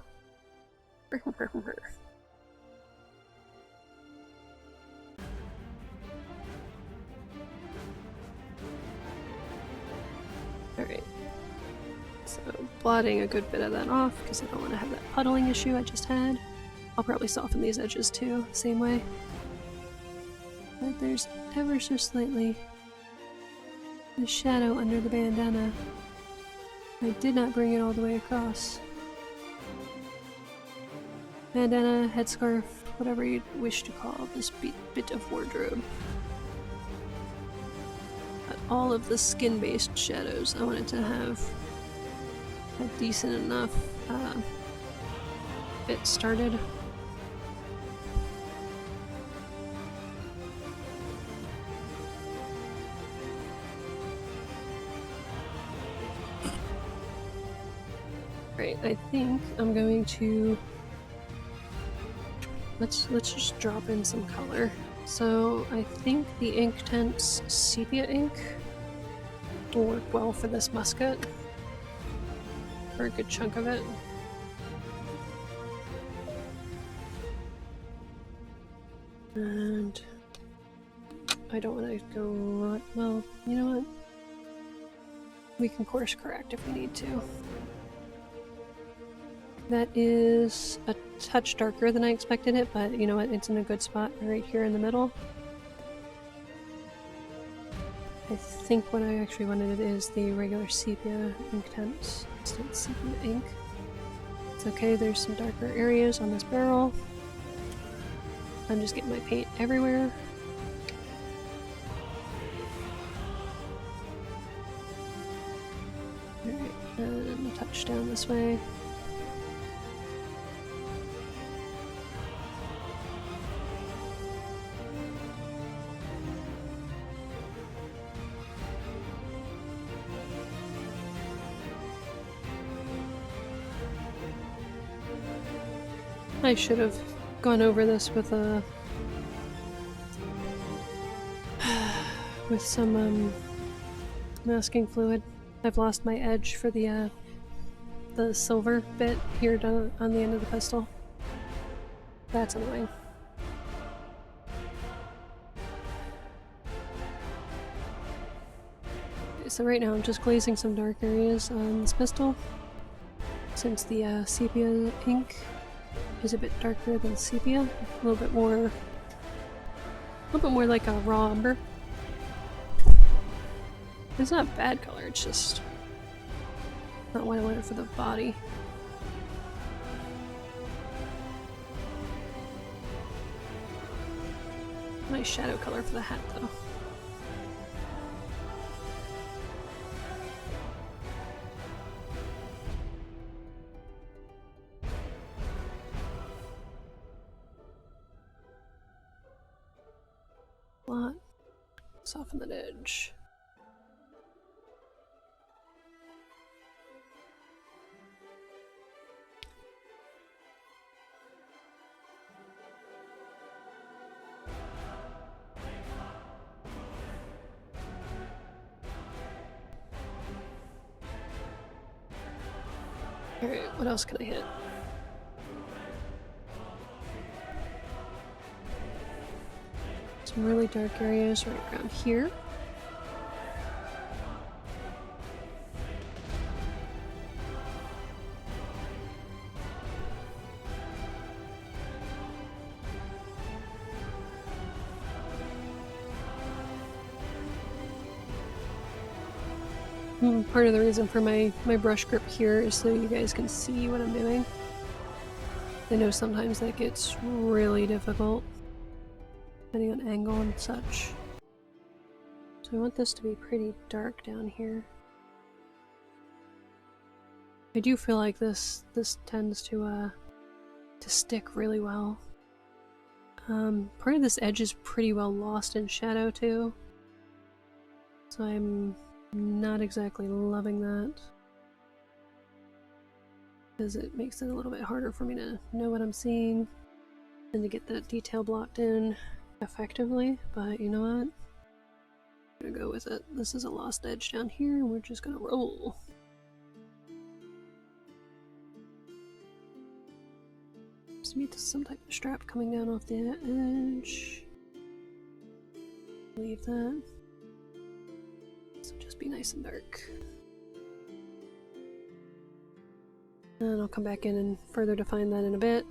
Alright. So, blotting a good bit of that off, because I don't want to have that puddling issue I just had. I'll probably soften these edges too, the same way. But there's ever so slightly the shadow under the bandana. I did not bring it all the way across. Bandana, headscarf, whatever you'd wish to call this bit of wardrobe. But all of the skin-based shadows, I wanted to have a decent enough bit started. Right, I think I'm going to let's just drop in some color. So I think the Inktense sepia ink will work well for this musket, for a good chunk of it. And I don't want to go, well, you know what? We can course correct if we need to. That is a touch darker than I expected it, but you know what? It's in a good spot right here in the middle. I think what I actually wanted is the regular sepia Inktense instead of sepia ink. It's okay, there's some darker areas on this barrel. I'm just getting my paint everywhere. Alright, and a touch down this way. I should have gone over this with with some masking fluid. I've lost my edge for the silver bit here on the end of the pistol. That's annoying. Okay, so right now I'm just glazing some dark areas on this pistol, since the sepia ink is a bit darker than sepia, a little bit more like a raw umber. It's not a bad color, it's just not what I wanted for the body. Nice shadow color for the hat, though. Lot. Soften that edge. Alright, what else can I hit? Some really dark areas right around here. Part of the reason for my brush grip here is so you guys can see what I'm doing. I know sometimes that gets really difficult, depending on angle and such. So I want this to be pretty dark down here. I do feel like this tends to stick really well. Part of this edge is pretty well lost in shadow too, so I'm not exactly loving that, because it makes it a little bit harder for me to know what I'm seeing and to get that detail blocked in effectively, but you know what? I'm gonna go with it. This is a lost edge down here and we're just gonna roll. So maybe some type of strap coming down off the edge. Leave that. So just be nice and dark. And I'll come back in and further define that in a bit.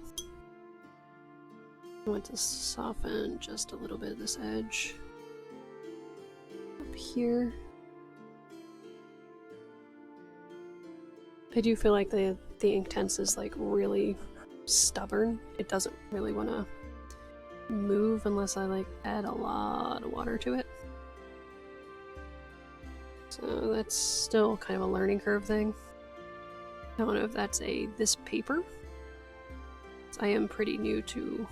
I want to soften just a little bit of this edge up here. I do feel like the Inktense is like really stubborn. It doesn't really want to move unless I like add a lot of water to it. So that's still kind of a learning curve thing. I don't know if that's this paper. I am pretty new to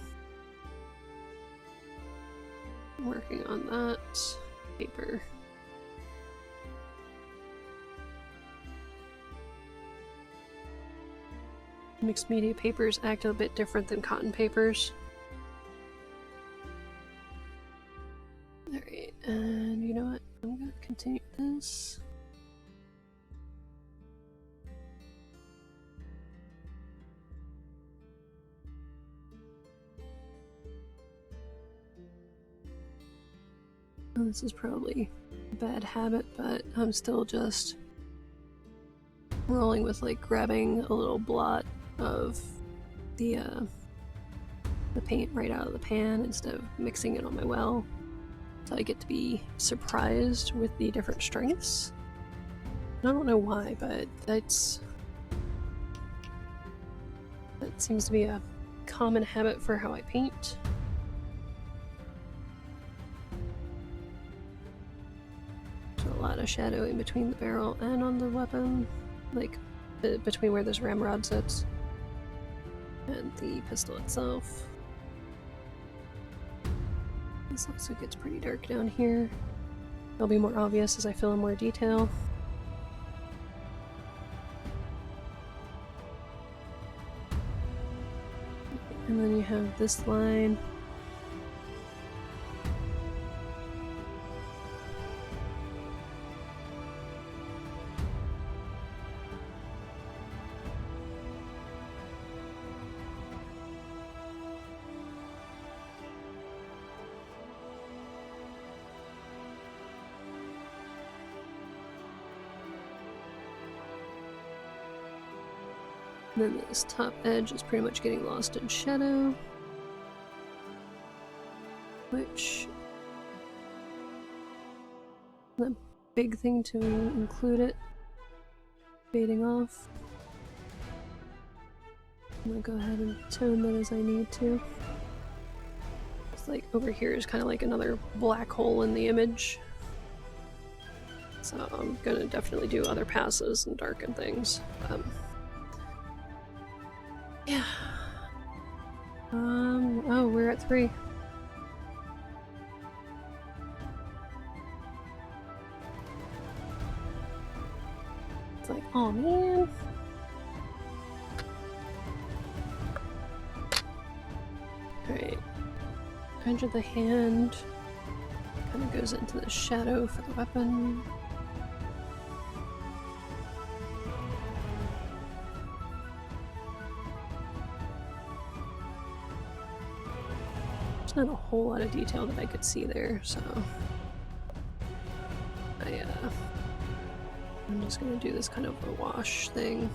working on that paper. Mixed media papers act a bit different than cotton papers. Alright, and you know what? I'm gonna continue this. This is probably a bad habit, but I'm still just rolling with like grabbing a little blot of the paint right out of the pan instead of mixing it on my well. So I get to be surprised with the different strengths. And I don't know why, but that seems to be a common habit for how I paint. A lot of shadow in between the barrel and on the weapon, like between where this ramrod sits and the pistol itself. This also gets pretty dark down here. It'll be more obvious as I fill in more detail. And then you have this line. And then this top edge is pretty much getting lost in shadow, which the big thing to include it fading off. I'm gonna go ahead and tone that as I need to. It's like over here is kind of like another black hole in the image. So I'm gonna definitely do other passes and darken things. Yeah. Oh, we're at 3. It's like, oh man. Alright. Edge of the hand kind of goes into the shadow for the weapon. There's not a whole lot of detail that I could see there, so I'm just gonna do this kind of a wash thing.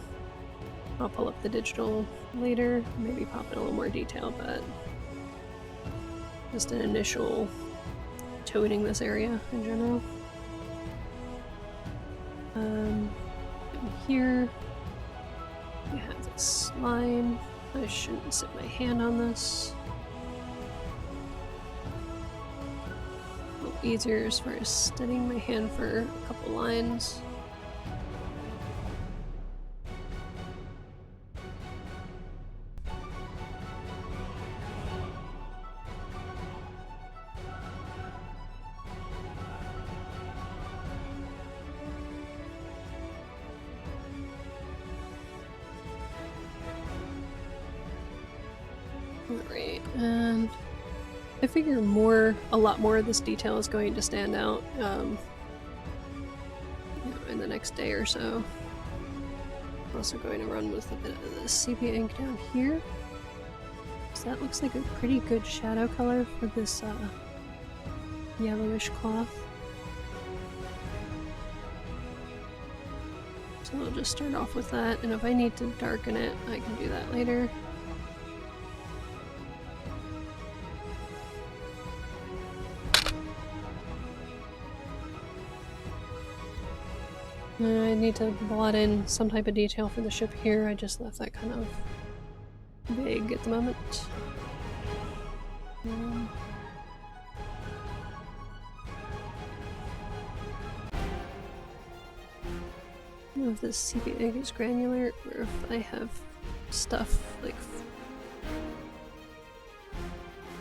I'll pull up the digital later, maybe pop in a little more detail, but just an initial toning this area in general. And here we have this line. I shouldn't sit my hand on this. A little easier as far as steadying my hand for a couple lines. Alright, and I figure a lot more of this detail is going to stand out in the next day or so. I'm also going to run with a bit of the sepia ink down here. So that looks like a pretty good shadow color for this yellowish cloth. So I'll just start off with that, and if I need to darken it, I can do that later. I need to blot in some type of detail for the ship here. I just left that kind of vague at the moment. I don't know if this sepia ink is granular or if I have stuff like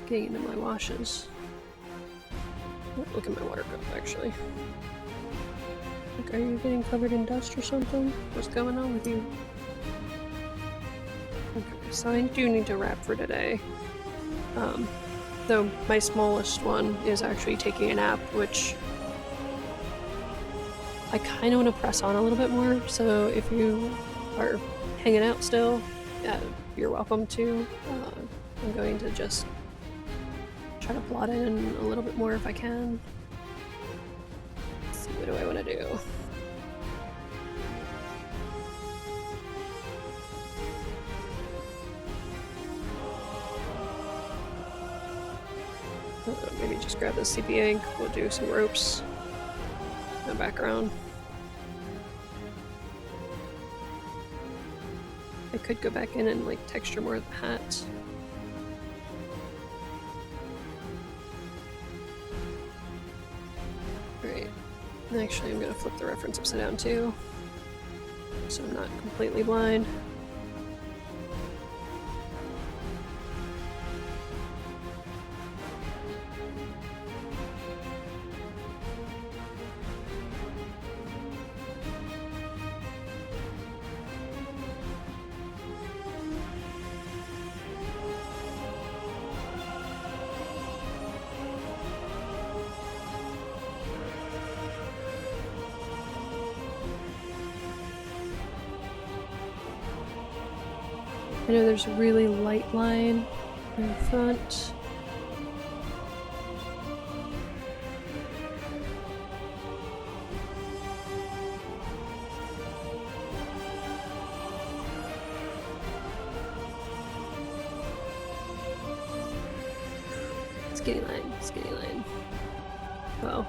getting into my washes. Oh, look at my water cup actually. Like, are you getting covered in dust or something? What's going on with you? Okay, so I do need to wrap for today. Though my smallest one is actually taking a nap, which I kind of want to press on a little bit more, so if you are hanging out still, you're welcome to. I'm going to just try to blot in a little bit more if I can. What do I want to do? Maybe just grab the sepia ink. We'll do some ropes in the background. I could go back in and like texture more of the hat. Alright. Actually, I'm gonna flip the reference upside down too, so I'm not completely blind. I know there's a really light line in the front. Skinny line, skinny line. Well.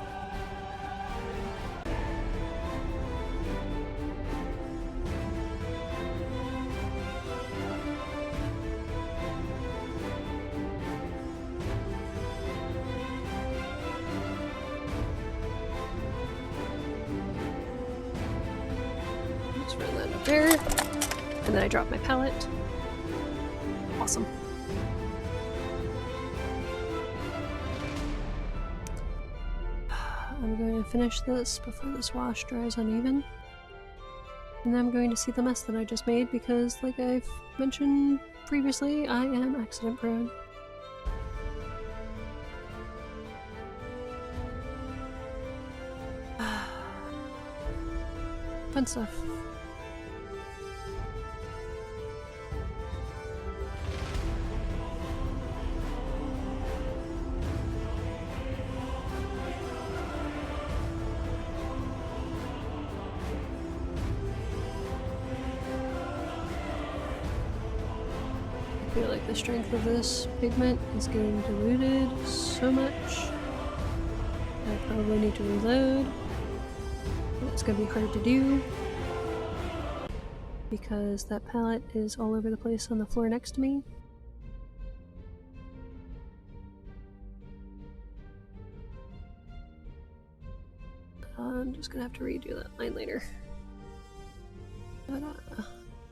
Just run that up there. And then I drop my palette. Awesome. I'm going to finish this before this wash dries uneven. And I'm going to see the mess that I just made because, like I've mentioned previously, I am accident prone. Fun stuff. I feel like the strength of this pigment is getting diluted so much. I probably need to reload. It's gonna be hard to do because that palette is all over the place on the floor next to me. I'm just gonna have to redo that line later. But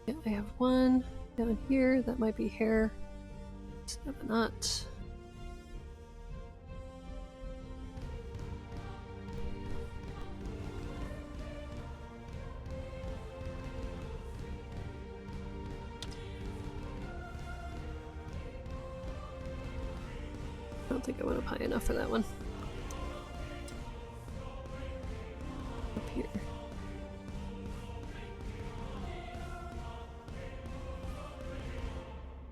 yeah, I have one down here that might be hair instead of a knot. I don't think I went up high enough for that one. Up here.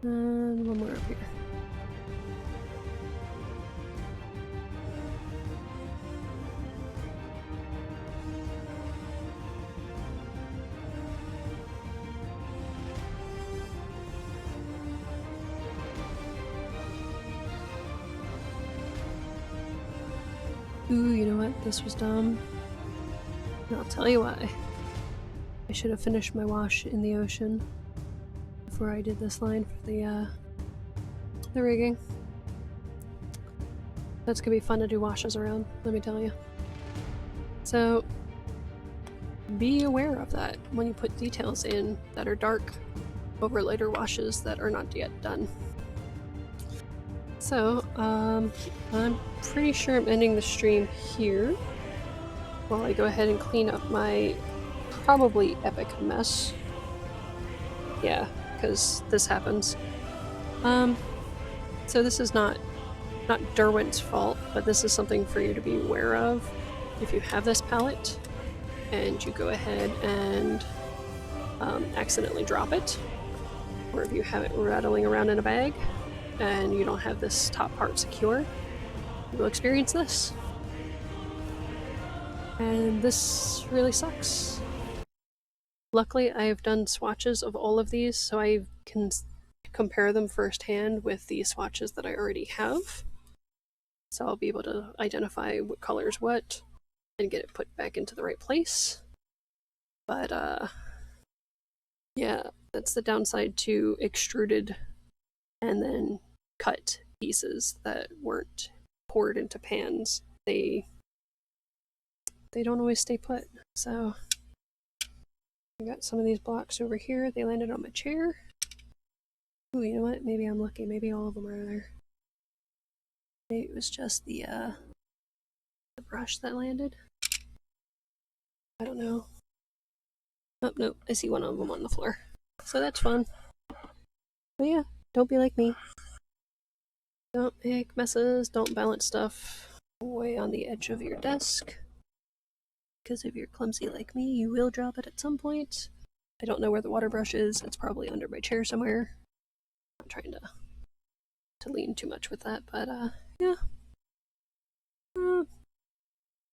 And one more up here. Ooh, you know what? This was dumb. And I'll tell you why. I should have finished my wash in the ocean before I did this line for the rigging. That's gonna be fun to do washes around, let me tell you. So be aware of that when you put details in that are dark over lighter washes that are not yet done. So I'm pretty sure I'm ending the stream here while I go ahead and clean up my probably epic mess. Yeah, because this happens. So this is not Derwent's fault, but this is something for you to be aware of. If you have this palette and you go ahead and accidentally drop it, or if you have it rattling around in a bag and you don't have this top part secure, you'll experience this. And this really sucks. Luckily, I have done swatches of all of these, so I can compare them firsthand with the swatches that I already have. So I'll be able to identify what color is what and get it put back into the right place. But yeah, that's the downside to extruded and then cut pieces that weren't poured into pans. They don't always stay put. So I got some of these blocks over here. They landed on my chair. Ooh, you know what? Maybe I'm lucky. Maybe all of them are there. Maybe it was just the brush that landed. I don't know. Oh, no. I see one of them on the floor. So that's fun. But yeah, don't be like me. Don't make messes. Don't balance stuff way on the edge of your desk. Because if you're clumsy like me, you will drop it at some point. I don't know where the water brush is. It's probably under my chair somewhere. I'm trying to lean too much with that, but yeah.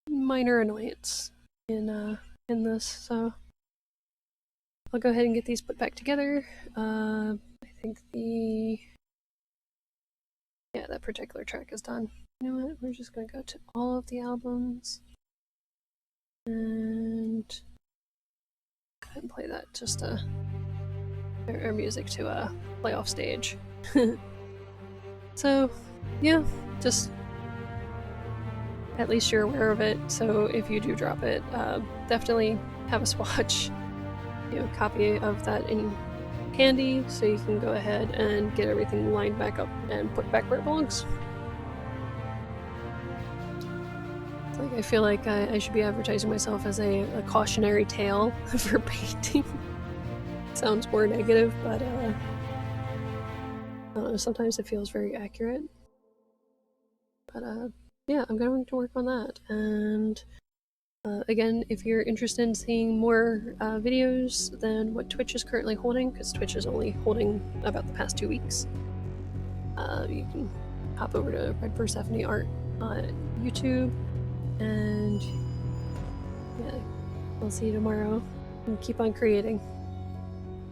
Minor annoyance in this, so I'll go ahead and get these put back together. I think yeah, that particular track is done. You know what? We're just gonna go to all of the albums and go ahead and play that just our music to a playoff stage. So, yeah, just at least you're aware of it. So if you do drop it, definitely have us watch, a copy of that in handy, so you can go ahead and get everything lined back up and put back where it belongs. Like, I feel like I should be advertising myself as a cautionary tale for painting. Sounds more negative, but I don't know, sometimes it feels very accurate. But yeah, I'm going to work on that. And again, if you're interested in seeing more videos than what Twitch is currently holding, because Twitch is only holding about the past 2 weeks, you can hop over to Red Persephone Art on YouTube. And yeah, I'll see you tomorrow. And keep on creating.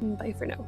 Bye for now.